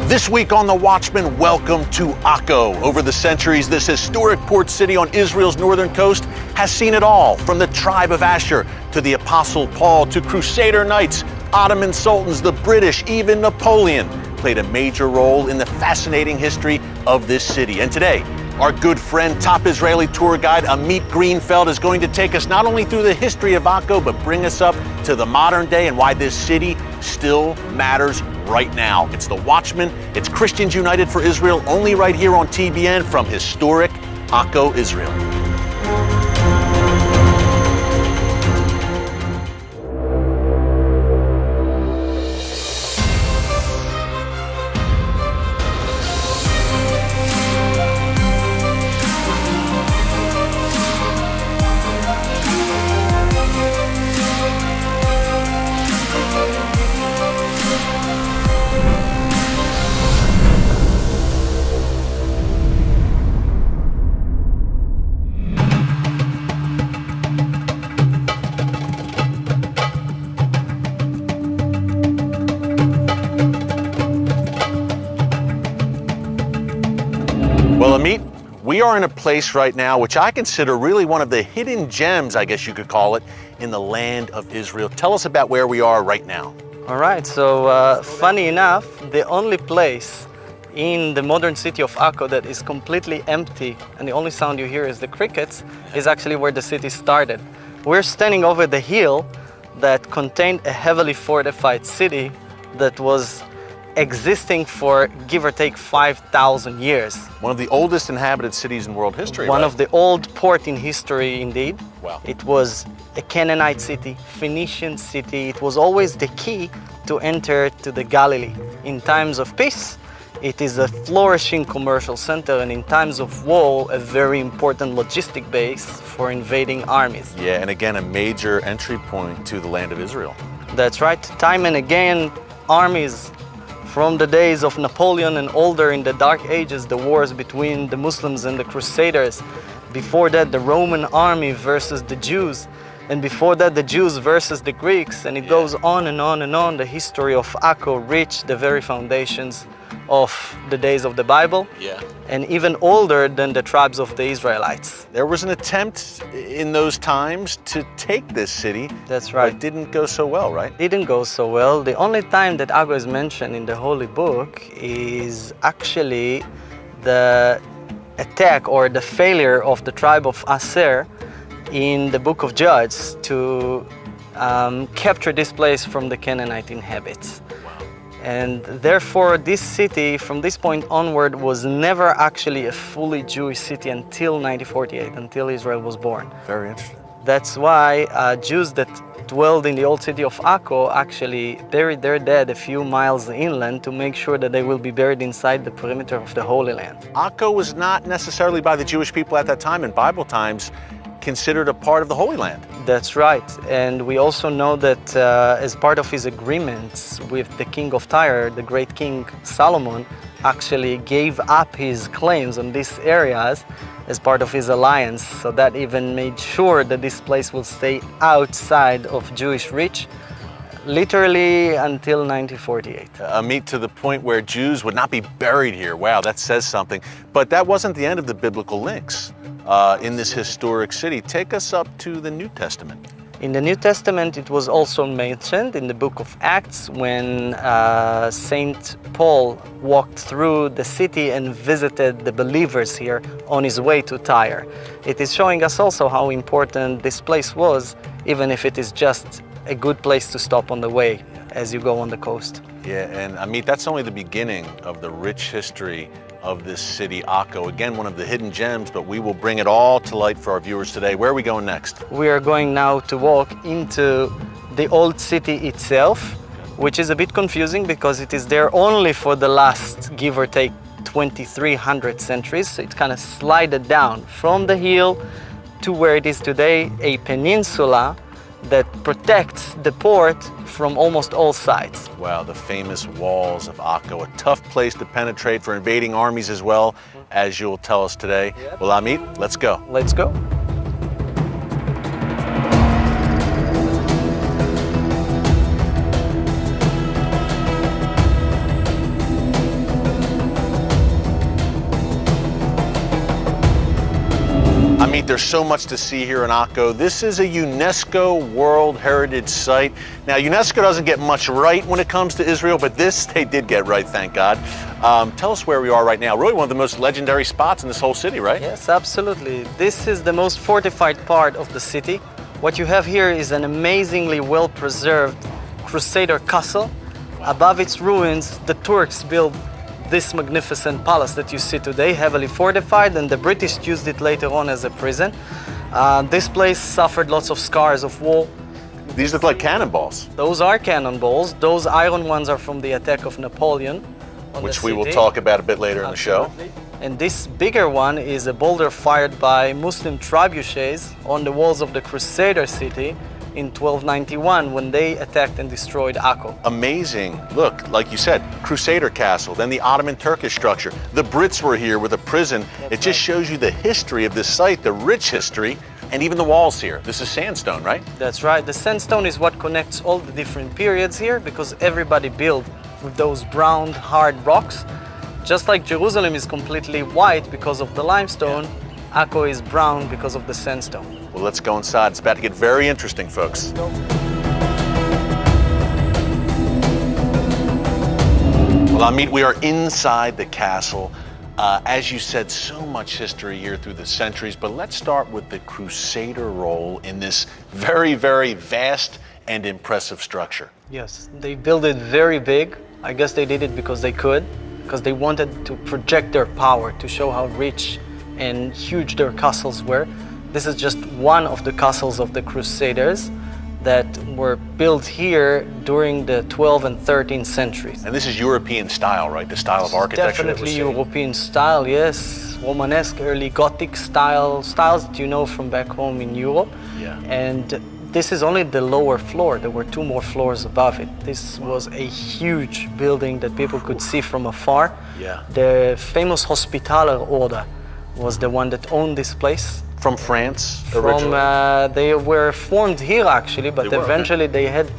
This week on The Watchman, welcome to Akko. Over the centuries, this historic port city on Israel's northern coast has seen it all, from the tribe of Asher to the Apostle Paul to Crusader knights, Ottoman sultans, the British, even Napoleon played a major role in the fascinating history of this city. And today, our good friend, top Israeli tour guide Amit Greenfeld is going to take us not only through the history of Akko, but bring us up to the modern day and why this city still matters right now. It's The Watchman. It's Christians United for Israel, only right here on TBN from historic Akko, Israel. Well, Amit, we are in a place right now which I consider really one of the hidden gems, I guess you could call it, in the land of Israel. Tell us about where we are right now. All right, so funny enough, the only place in the modern city of Akko that is completely empty and the only sound you hear is the crickets is actually where the city started. We're standing over the hill that contained a heavily fortified city that was existing for, give or take, 5,000 years. One of the oldest inhabited cities in world history, One right? of the old port in history, indeed. Wow. It was a Canaanite city, Phoenician city. It was always the key to enter to the Galilee. In times of peace, it is a flourishing commercial center, and in times of war, a very important logistic base for invading armies. Yeah, and again, a major entry point to the land of Israel. That's right. Time and again, armies from the days of Napoleon and older in the Dark Ages, the wars between the Muslims and the Crusaders. Before that, the Roman army versus the Jews. And before that, the Jews versus the Greeks. And it goes on and on and on. The history of Akko reached the very foundations of the days of the Bible. Yeah. And even older than the tribes of the Israelites. There was an attempt in those times to take this city. That's right. But it didn't go so well, right? Didn't go so well. The only time that Akko is mentioned in the Holy Book is actually the attack or the failure of the tribe of Acre in the book of Judges to capture this place from the Canaanite inhabitants. And therefore, this city, from this point onward, was never actually a fully Jewish city until 1948, until Israel was born. Very interesting. That's why Jews that dwelled in the old city of Akko actually buried their dead a few miles inland to make sure that they will be buried inside the perimeter of the Holy Land. Akko was not necessarily by the Jewish people at that time, in Bible times, considered a part of the Holy Land. That's right. And we also know that as part of his agreements with the king of Tyre, the great king Solomon actually gave up his claims on these areas as part of his alliance. So that even made sure that this place will stay outside of Jewish reach, literally until 1948. Amit, to the point where Jews would not be buried here. Wow, that says something. But that wasn't the end of the biblical links in this historic city. Take us up to the New Testament. In the New Testament, it was also mentioned in the book of Acts when Saint Paul walked through the city and visited the believers here on his way to Tyre. It is showing us also how important this place was, even if it is just a good place to stop on the way as you go on the coast. Yeah, and Amit, that's only the beginning of the rich history of this city, Akko. Again, one of the hidden gems, but we will bring it all to light for our viewers today. Where are we going next? We are going now to walk into the old city itself, which is a bit confusing because it is there only for the last, give or take, 2,300 centuries. So it kind of slided down from the hill to where it is today, a peninsula that protects the port from almost all sides. Wow, the famous walls of Akko, a tough place to penetrate for invading armies as well, as you'll tell us today. Yep. Well, Amit, let's go. Let's go. there's so much to see here in Akko. This is a UNESCO World Heritage Site. Now, UNESCO doesn't get much right when it comes to Israel, but this they did get right, thank God. Tell us where we are right now. Really one of the most legendary spots in this whole city, right? Yes, absolutely. This is the most fortified part of the city. What you have here is an amazingly well-preserved Crusader castle. Above its ruins, the Turks built this magnificent palace that you see today, heavily fortified, and the British used it later on as a prison. This place suffered lots of scars of war. These look like cannonballs. Those are cannonballs. Those iron ones are from the attack of Napoleon on which the we will city. talk about a bit later in the show. And this bigger one is a boulder fired by Muslim trebuchets on the walls of the Crusader city in 1291 when they attacked and destroyed Akko. Amazing. Look, like you said, Crusader Castle, then the Ottoman Turkish structure. The Brits were here with a prison. It just shows you the history of this site, the rich history, and even the walls here. This is sandstone, right? That's right. The sandstone is what connects all the different periods here because everybody built with those brown, hard rocks. Just like Jerusalem is completely white because of the limestone, Akko is brown because of the sandstone. Well, let's go inside. It's about to get very interesting, folks. Well, Amit, we are inside the castle. As you said, so much history here through the centuries, but let's start with the Crusader role in this very, very vast and impressive structure. Yes, they built it very big. I guess they did it because they could, because they wanted to project their power, to show how rich and huge their castles were. This is just one of the castles of the Crusaders that were built here during the 12th and 13th centuries. And this is European style, right? The style of architecture. Definitely European style, yes. Romanesque, early Gothic styles that you know from back home in Europe. Yeah. And this is only the lower floor. There were 2 more floors above it. This was a huge building that people could see from afar. Yeah. The famous Hospitaller Order was the one that owned this place. From France, originally? They were formed here actually, but eventually they had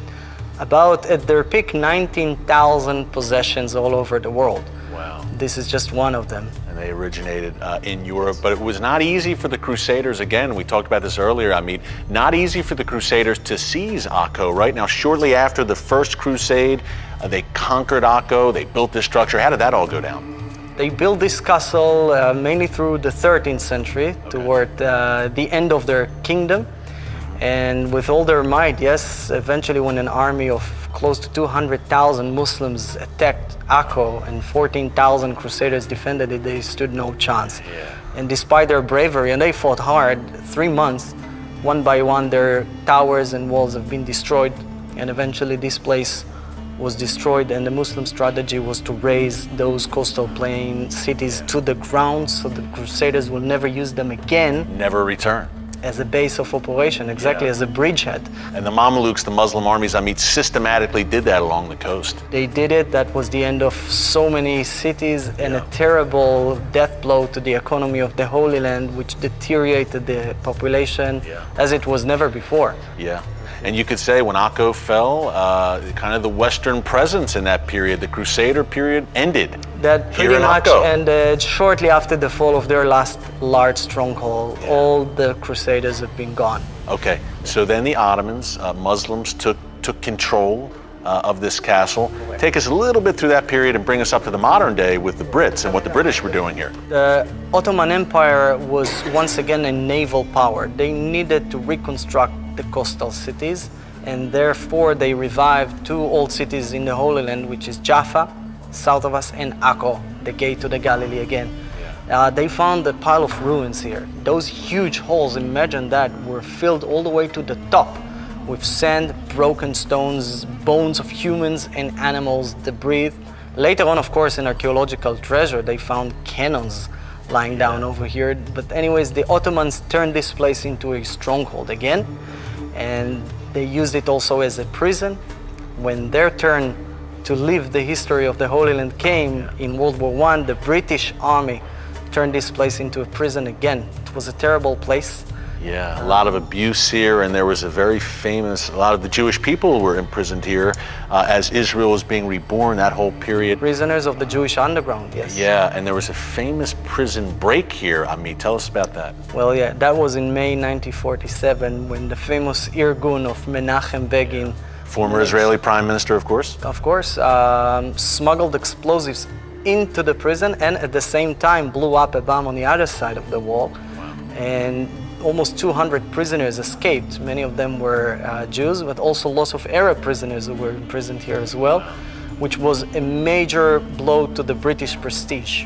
about, at their peak, 19,000 possessions all over the world. Wow. This is just one of them. And they originated in Europe, but it was not easy for the Crusaders, again, we talked about this earlier, I mean, not easy for the Crusaders to seize Akko, right? Now, shortly after the First Crusade, they conquered Akko, they built this structure. How did that all go down? They built this castle mainly through the 13th century, toward the end of their kingdom. And with all their might, yes, eventually when an army of close to 200,000 Muslims attacked Akko and 14,000 Crusaders defended it, they stood no chance. Yeah. And despite their bravery, and they fought hard, 3 months, one by one, their towers and walls have been destroyed. And eventually this place was destroyed, and the Muslim strategy was to raise those coastal plain cities to the ground so the Crusaders will never use them again. Never return. As a base of operation, exactly, as a bridgehead. And the Mamelukes, the Muslim armies, I mean, systematically did that along the coast. They did it. That was the end of so many cities and a terrible death blow to the economy of the Holy Land, which deteriorated the population as it was never before. Yeah. And you could say when Akko fell, kind of the Western presence in that period, the Crusader period, ended. That pretty much ended shortly after the fall of their last large stronghold. Yeah. All the Crusaders have been gone. Okay, so then the Ottomans, Muslims, took control of this castle. Take us a little bit through that period and bring us up to the modern day with the Brits and what the British were doing here. The Ottoman Empire was once again a naval power. They needed to reconstruct the coastal cities, and therefore they revived 2 old cities in the Holy Land, which is Jaffa, south of us, and Akko, the gate to the Galilee again. They found a pile of ruins here. Those huge holes, imagine that, were filled all the way to the top with sand, broken stones, bones of humans and animals, debris. Later on, of course, in archaeological treasure, they found cannons lying down over here. But anyways, the Ottomans turned this place into a stronghold again, and they used it also as a prison. When their turn to live the history of the Holy Land came in World War I, the British Army turned this place into a prison again. It was a terrible place. Yeah, a lot of abuse here, and there was a lot of the Jewish people were imprisoned here as Israel was being reborn, that whole period. Prisoners of the Jewish underground, yes. Yeah, and there was a famous prison break here. Amit, tell us about that. Well, yeah, that was in May 1947 when the famous Irgun of Menachem Begin, Former Israeli Prime Minister, of course. Smuggled explosives into the prison and at the same time blew up a bomb on the other side of the wall. Wow. And almost 200 prisoners escaped. Many of them were Jews, but also lots of Arab prisoners who were imprisoned here as well, which was a major blow to the British prestige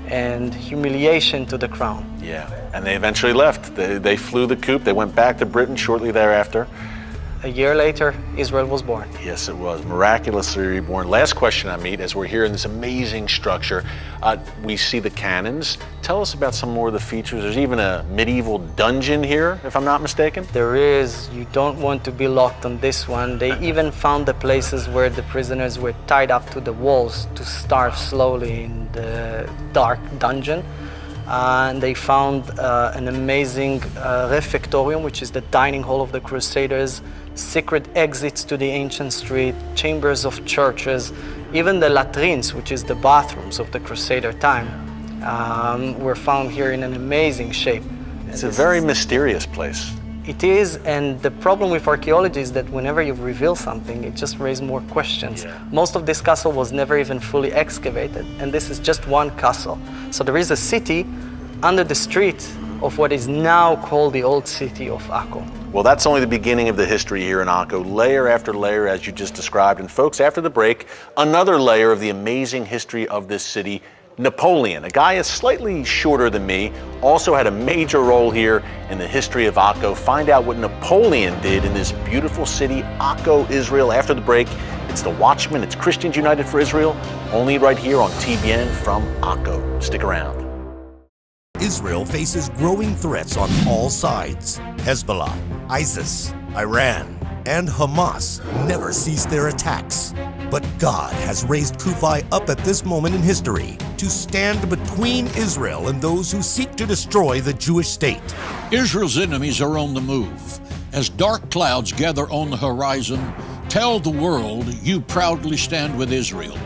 and humiliation to the crown. Yeah, and they eventually left. They flew the coop. They went back to Britain shortly thereafter. A year later, Israel was born. Yes, it was. Miraculously reborn. Last question, Amit, as we're here in this amazing structure. We see the cannons. Tell us about some more of the features. There's even a medieval dungeon here, if I'm not mistaken. There is. You don't want to be locked on this one. They even found the places where the prisoners were tied up to the walls to starve slowly in the dark dungeon. And they found an amazing refectorium, which is the dining hall of the Crusaders, secret exits to the ancient street, chambers of churches, even the latrines, which is the bathrooms of the Crusader time, were found here in an amazing shape. It's a very mysterious place. It is, and the problem with archaeology is that whenever you reveal something, it just raises more questions. Yeah. Most of this castle was never even fully excavated, and this is just one castle. So there is a city under the street of what is now called the old city of Akko. Well, that's only the beginning of the history here in Akko, layer after layer, as you just described. And folks, after the break, another layer of the amazing history of this city. Napoleon, a guy is slightly shorter than me, also had a major role here in the history of Akko. Find out what Napoleon did in this beautiful city, Akko, Israel. After the break, it's the Watchman, it's Christians United for Israel, only right here on TBN from Akko. Stick around. Israel faces growing threats on all sides. Hezbollah, ISIS, Iran, and Hamas never cease their attacks. But God has raised Kufi up at this moment in history to stand between Israel and those who seek to destroy the Jewish state. Israel's enemies are on the move. As dark clouds gather on the horizon, tell the world you proudly stand with Israel.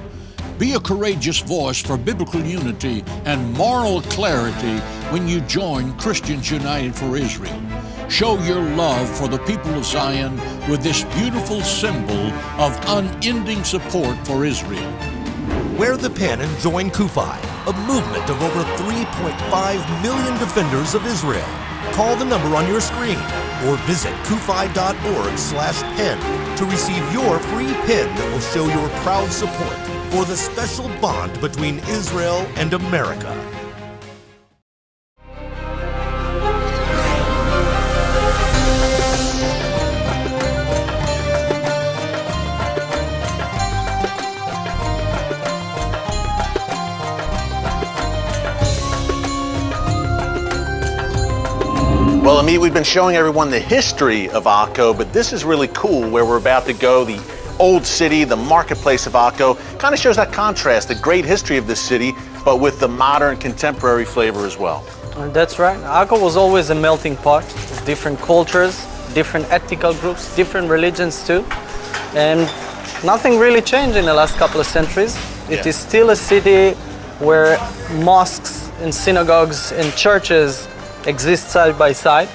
Be a courageous voice for biblical unity and moral clarity when you join Christians United for Israel. Show your love for the people of Zion with this beautiful symbol of unending support for Israel. Wear the pin and join Kufi, a movement of over 3.5 million defenders of Israel. Call the number on your screen or visit kufi.org/pin to receive your free pin that will show your proud support for the special bond between Israel and America. Well, Amit, we've been showing everyone the history of Akko, but this is really cool where we're about to go. The old city, the marketplace of Akko, kind of shows that contrast, the great history of this city, but with the modern, contemporary flavor as well. That's right. Akko was always a melting pot of different cultures, different ethnical groups, different religions too. And nothing really changed in the last couple of centuries. It is still a city where mosques and synagogues and churches exist side by side.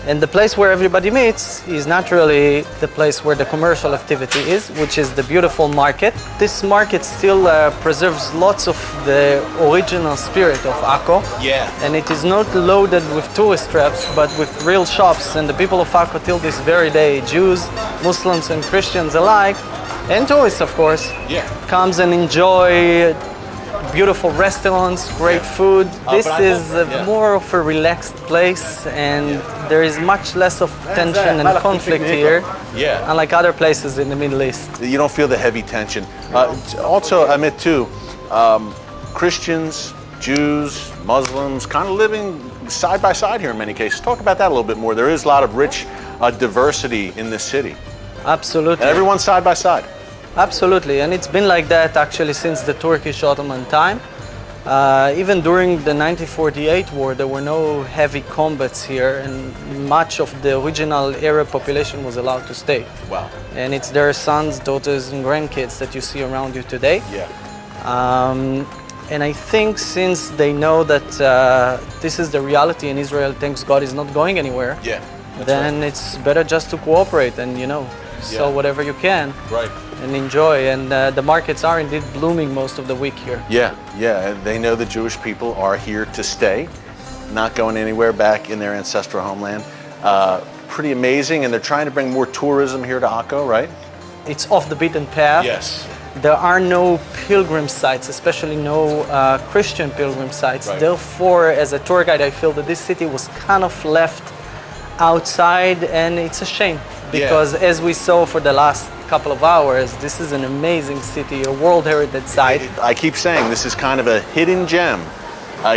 And the place where everybody meets is naturally the place where the commercial activity is, which is the beautiful market. This market still preserves lots of the original spirit of Akko. Yeah. And it is not loaded with tourist traps, but with real shops. And the people of Akko till this very day, Jews, Muslims and Christians alike, and tourists of course, comes and enjoy beautiful restaurants, great food. This is more of a relaxed place, and there is much less of tension and conflict here, unlike other places in the Middle East. You don't feel the heavy tension. Also, Amit, too, Christians, Jews, Muslims, kind of living side by side here in many cases. Talk about that a little bit more. There is a lot of rich diversity in this city. Absolutely. And everyone's side by side. Absolutely, and it's been like that actually since the Turkish Ottoman time. Even during the 1948 war, there were no heavy combats here, and much of the original Arab population was allowed to stay. Wow. And it's their sons, daughters, and grandkids that you see around you today. Yeah. And I think since they know that this is the reality in Israel, thanks God, is not going anywhere, Yeah. then it's better just to cooperate and, sell whatever you can. Right. And enjoy. And the markets are indeed blooming most of the week here. Yeah, yeah. And they know the Jewish people are here to stay, not going anywhere back in their ancestral homeland. Pretty amazing. And they're trying to bring more tourism here to Akko, right? It's off the beaten path. Yes. There are no pilgrim sites, especially no Christian pilgrim sites. Right. Therefore, as a tour guide, I feel that this city was kind of left outside, and it's a shame. Because as we saw for the last couple of hours, this is an amazing city, a World Heritage Site. I keep saying this is kind of a hidden gem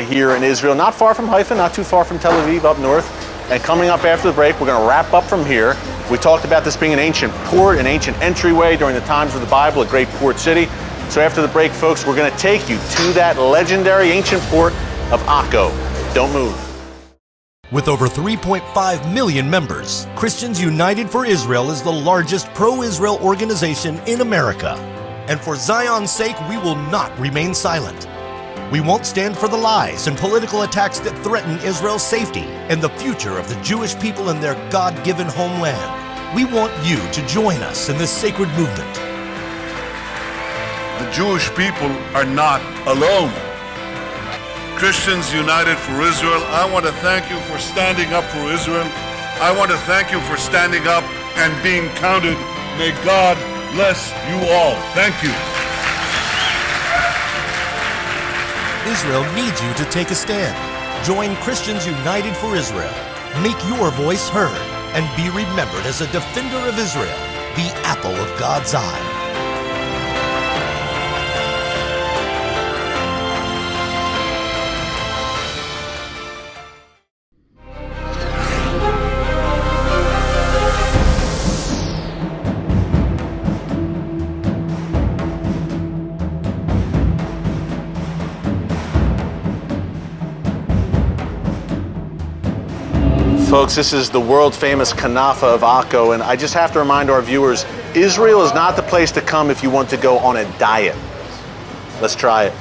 here in Israel, not far from Haifa, not too far from Tel Aviv up north. And coming up after the break, we're going to wrap up from here. We talked about this being an ancient port, an ancient entryway during the times of the Bible, a great port city. So after the break, folks, we're going to take you to that legendary ancient port of Akko. Don't move. With over 3.5 million members, Christians United for Israel is the largest pro-Israel organization in America. And for Zion's sake, we will not remain silent. We won't stand for the lies and political attacks that threaten Israel's safety and the future of the Jewish people in their God-given homeland. We want you to join us in this sacred movement. The Jewish people are not alone. Christians United for Israel, I want to thank you for standing up for Israel. I want to thank you for standing up and being counted. May God bless you all. Thank you. Israel needs you to take a stand. Join Christians United for Israel. Make your voice heard and be remembered as a defender of Israel, the apple of God's eye. Folks, this is the world-famous Kanafa of Akko, and I just have to remind our viewers, Israel is not the place to come if you want to go on a diet. Let's try it.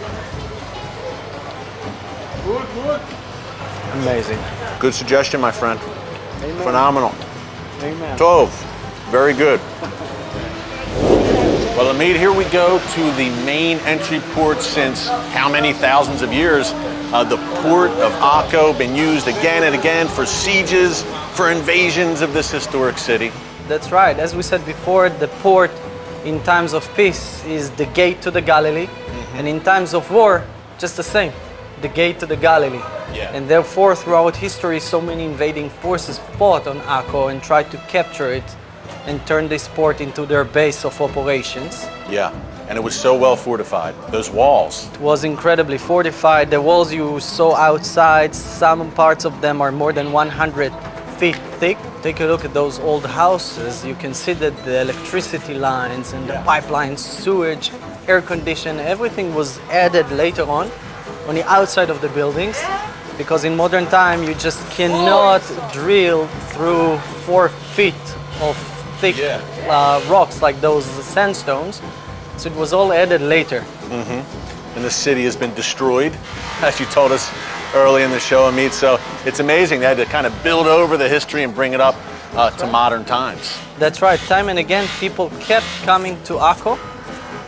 Amazing. Good suggestion, my friend. Amen. Phenomenal. Amen. Tov. Very good. Well, Amit, here we go to the main entry port since how many thousands of years? The port of Akko, been used again and again for sieges, for invasions of this historic city. That's right. As we said before, the port in times of peace is the gate to the Galilee, and in times of war, just the same, the gate to the Galilee. Yeah. And therefore, throughout history, so many invading forces fought on Akko and tried to capture it and turn this port into their base of operations. Yeah, and it was so well fortified. Those walls. It was incredibly fortified. The walls you saw outside, some parts of them are more than 100 feet thick. Take a look at those old houses. You can see that the electricity lines and the pipelines, sewage, air condition, everything was added later on the outside of the buildings, because in modern time you just cannot drill through 4 feet of thick rocks like those sandstones. So it was all added later. And the city has been destroyed, as you told us early in the show, Amit. So it's amazing they had to kind of build over the history and bring it up to modern times. That's right. Time and again, people kept coming to Akko.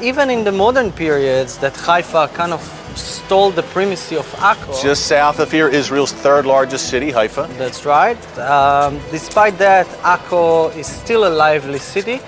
Even in the modern periods that Haifa kind of stole the primacy of Akko. Just south of here, Israel's third largest city, Haifa. That's right. Despite that, Akko is still a lively city.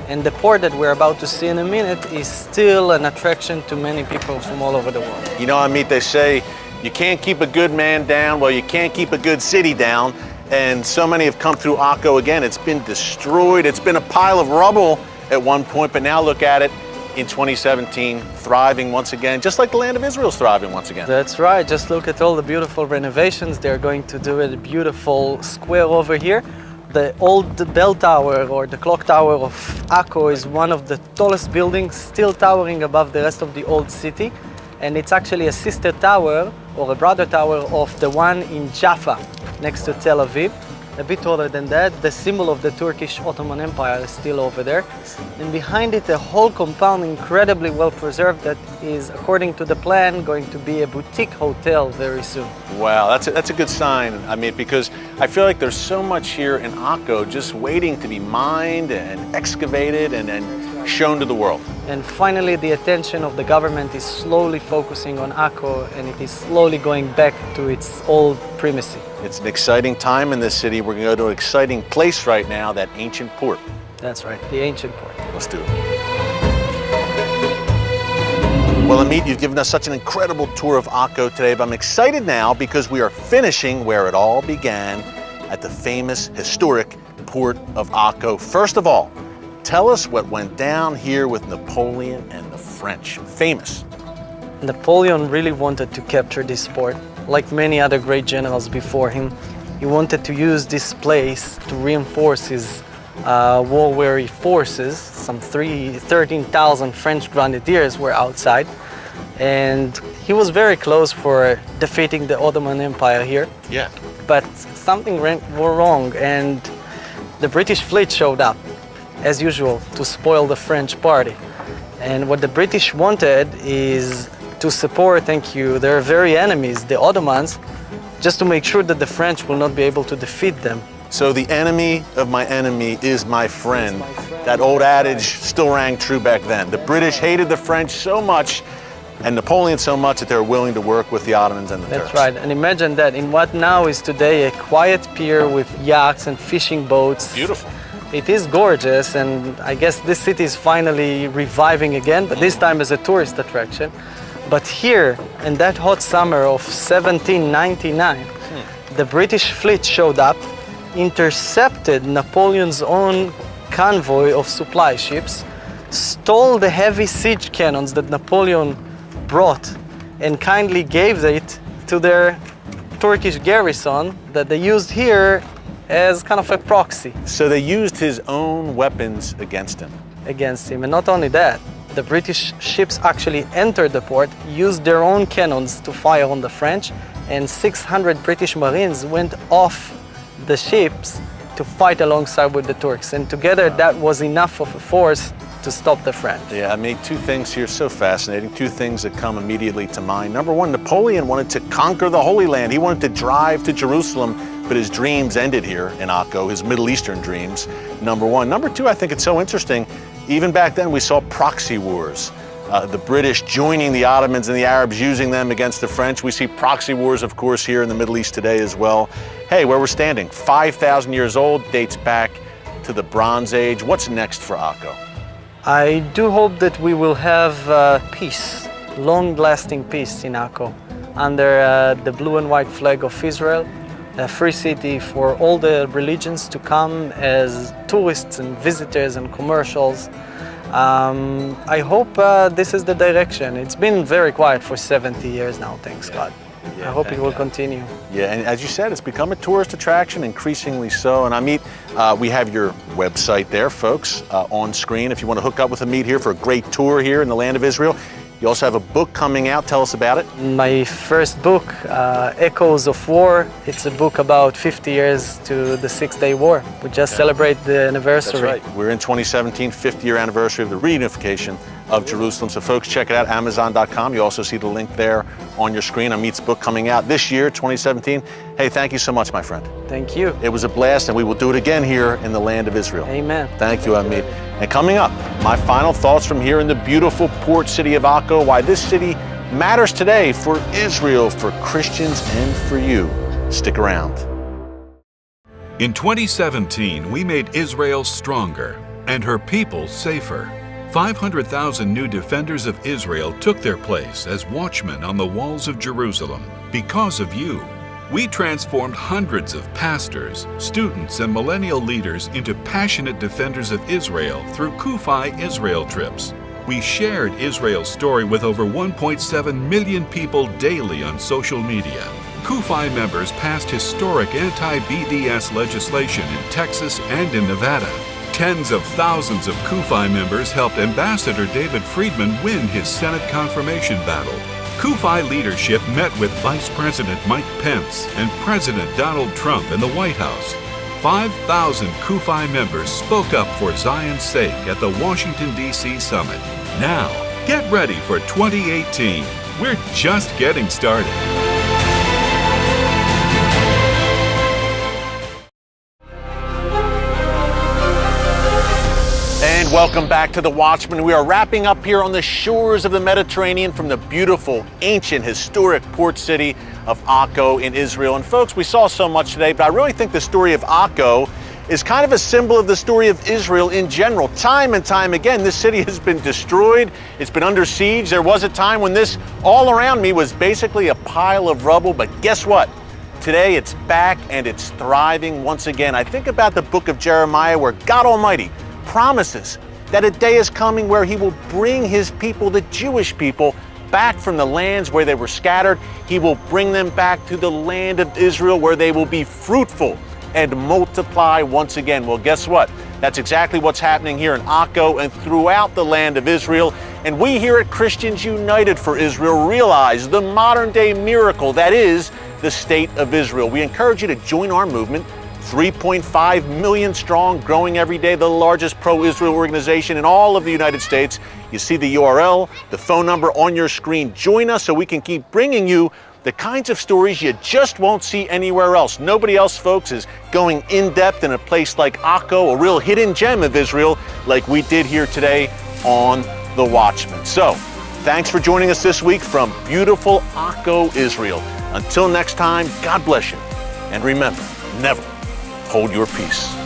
And the port that we're about to see in a minute is still an attraction to many people from all over the world. You know, Amit, they say you can't keep a good man down, well, you can't keep a good city down. And so many have come through Akko again. It's been destroyed. It's been a pile of rubble at one point, but now look at it in 2017, thriving once again, just like the land of Israel is thriving once again. That's right. Just look at all the beautiful renovations they're going to do at a beautiful square over here. The old bell tower or the clock tower of Akko is one of the tallest buildings, still towering above the rest of the old city. and it's actually a sister tower or a brother tower of the one in Jaffa next to Tel Aviv. A bit taller than that. The symbol of the Turkish Ottoman Empire is still over there. And behind it, a whole compound incredibly well preserved that is, according to the plan, going to be a boutique hotel very soon. Wow, that's a good sign. I mean, because I feel like there's so much here in Akko just waiting to be mined and excavated and shown to the world. And finally, the attention of the government is slowly focusing on Akko, and it is slowly going back to its old primacy. It's an exciting time in this city. We're going to go to an exciting place right now, that ancient port. That's right, the ancient port. Let's do it. Well, Amit, you've given us such an incredible tour of Akko today, but I'm excited now because we are finishing where it all began, at the famous historic port of Akko. First of all, tell us what went down here with Napoleon and the French. Famous. Napoleon really wanted to capture this port. Like many other great generals before him, he wanted to use this place to reinforce his war-weary forces. Some 13,000 French grenadiers were outside, and he was very close for defeating the Ottoman Empire here. Yeah. But something went wrong, and the British fleet showed up, as usual, to spoil the French party. And what the British wanted is to support, their very enemies, the Ottomans, just to make sure that the French will not be able to defeat them. So the enemy of my enemy is my friend. That old adage still rang true back then. The British hated the French so much, and Napoleon so much, that they were willing to work with the Ottomans and the Turks. That's right, and imagine that in what now is today a quiet pier with yachts and fishing boats. Beautiful. It is gorgeous, and I guess this city is finally reviving again, but this time as a tourist attraction. But here, in that hot summer of 1799, the British fleet showed up, intercepted Napoleon's own convoy of supply ships, stole the heavy siege cannons that Napoleon brought, and kindly gave it to their Turkish garrison that they used here as kind of a proxy. So they used his own weapons against him. And not only that, the British ships actually entered the port, used their own cannons to fire on the French, and 600 British Marines went off the ships to fight alongside with the Turks. And together that was enough of a force to stop the French. Yeah, I made two things here so fascinating, two things that come immediately to mind. Number one, Napoleon wanted to conquer the Holy Land. He wanted to drive to Jerusalem, but his dreams ended here in Akko, his Middle Eastern dreams, number one. Number two, I think it's so interesting, even back then we saw proxy wars. The British joining the Ottomans and the Arabs, using them against the French. We see proxy wars, of course, here in the Middle East today as well. Hey, where we're standing, 5,000 years old, dates back to the Bronze Age. What's next for Akko? I do hope that we will have peace, long-lasting peace in Akko, under the blue and white flag of Israel, a free city for all the religions to come as tourists and visitors and commercials. I hope this is the direction. It's been very quiet for 70 years now, thanks God. I hope it will continue. Yeah, and as you said, it's become a tourist attraction, increasingly so. And Amit, we have your website there, folks, on screen. If you want to hook up with Amit here for a great tour here in the land of Israel. You also have a book coming out. Tell us about it. My first book, Echoes of War. It's a book about 50 years to the Six-Day War. We just celebrate the anniversary. That's right. We're in 2017, 50-year anniversary of the reunification of Jerusalem. So folks, check it out, Amazon.com. You also see the link there on your screen. Amit's book coming out this year, 2017. Hey, thank you so much, my friend. Thank you. It was a blast, and we will do it again here in the land of Israel. Amen. Thank you, Amit. And coming up, my final thoughts from here in the beautiful port city of Akko, why this city matters today for Israel, for Christians, and for you. Stick around. In 2017, we made Israel stronger and her people safer. 500,000 new defenders of Israel took their place as watchmen on the walls of Jerusalem. Because of you, we transformed hundreds of pastors, students, and millennial leaders into passionate defenders of Israel through Kufi Israel trips. We shared Israel's story with over 1.7 million people daily on social media. Kufi members passed historic anti-BDS legislation in Texas and in Nevada. Tens of thousands of Kufi members helped Ambassador David Friedman win his Senate confirmation battle. CUFI leadership met with Vice President Mike Pence and President Donald Trump in the White House. 5,000 CUFI members spoke up for Zion's sake at the Washington, D.C. summit. Now, get ready for 2018. We're just getting started. And welcome back to the Watchman. We are wrapping up here on the shores of the Mediterranean from the beautiful, ancient, historic port city of Akko in Israel. And folks, we saw so much today, but I really think the story of Akko is kind of a symbol of the story of Israel in general. Time and time again, this city has been destroyed. It's been under siege. There was a time when this all around me was basically a pile of rubble, but guess what? Today it's back and it's thriving once again. I think about the book of Jeremiah where God Almighty promises that a day is coming where he will bring his people, the Jewish people, back from the lands where they were scattered. He will bring them back to the land of Israel where they will be fruitful and multiply once again. Well, guess what? That's exactly what's happening here in Akko and throughout the land of Israel. And we here at Christians United for Israel realize the modern day miracle that is the state of Israel. We encourage you to join our movement. 3.5 million strong, growing every day, the largest pro-Israel organization in all of the United States. You see the URL, the phone number on your screen. Join us so we can keep bringing you the kinds of stories you just won't see anywhere else. Nobody else, folks, is going in depth in a place like Akko, a real hidden gem of Israel, like we did here today on The Watchman. So, thanks for joining us this week from beautiful Akko, Israel. Until next time, God bless you. And remember, never hold your peace.